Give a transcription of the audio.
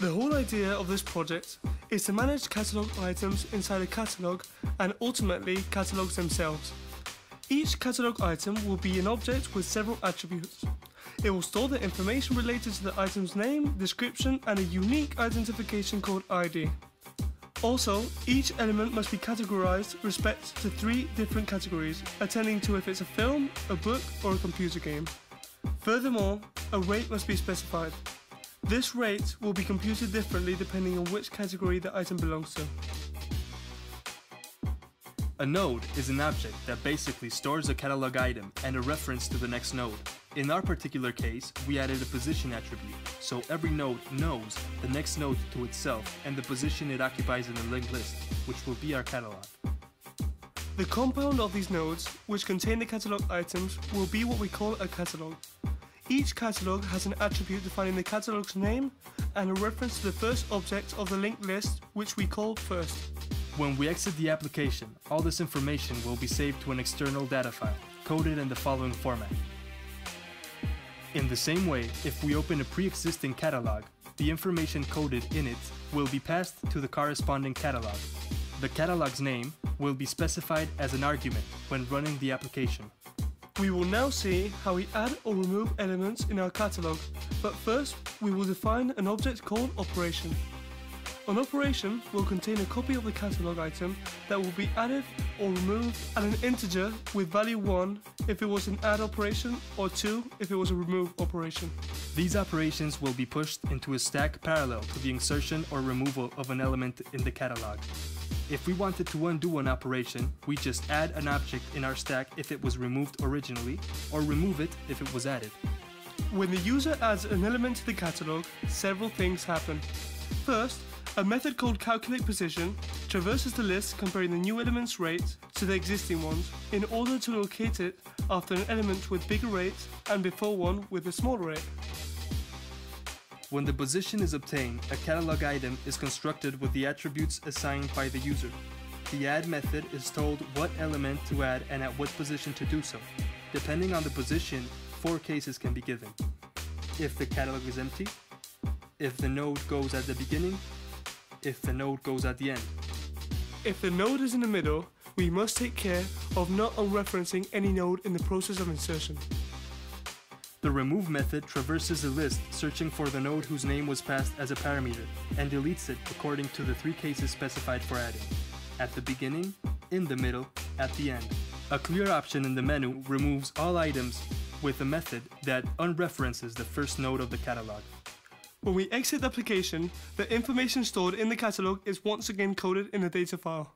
The whole idea of this project is to manage catalogue items inside a catalogue and ultimately catalogues themselves. Each catalogue item will be an object with several attributes. It will store the information related to the item's name, description, and a unique identification called ID. Also, each element must be categorized with respect to 3 different categories, attending to if it's a film, a book, or a computer game. Furthermore, a rate must be specified. This rate will be computed differently depending on which category the item belongs to. A node is an object that basically stores a catalog item and a reference to the next node. In our particular case, we added a position attribute, so every node knows the next node to itself and the position it occupies in the linked list, which will be our catalog. The compound of these nodes, which contain the catalog items, will be what we call a catalog. Each catalog has an attribute defining the catalog's name and a reference to the first object of the linked list, which we call first. When we exit the application, all this information will be saved to an external data file, coded in the following format. In the same way, if we open a pre-existing catalog, the information coded in it will be passed to the corresponding catalog. The catalog's name will be specified as an argument when running the application. We will now see how we add or remove elements in our catalog, but first we will define an object called operation. An operation will contain a copy of the catalog item that will be added or removed and an integer with value 1 if it was an add operation or 2 if it was a remove operation. These operations will be pushed into a stack parallel to the insertion or removal of an element in the catalog. If we wanted to undo an operation, we just add an object in our stack if it was removed originally, or remove it if it was added. When the user adds an element to the catalog, several things happen. First, a method called calculatePosition traverses the list comparing the new element's rate to the existing ones in order to locate it after an element with bigger rate and before one with a smaller rate. When the position is obtained, a catalog item is constructed with the attributes assigned by the user. The add method is told what element to add and at what position to do so. Depending on the position, 4 cases can be given. If the catalog is empty, if the node goes at the beginning, if the node goes at the end. If the node is in the middle, we must take care of not unreferencing any node in the process of insertion. The remove method traverses the list searching for the node whose name was passed as a parameter and deletes it according to the 3 cases specified for adding: at the beginning, in the middle, at the end. A clear option in the menu removes all items with a method that unreferences the first node of the catalog. When we exit the application, the information stored in the catalog is once again coded in a data file.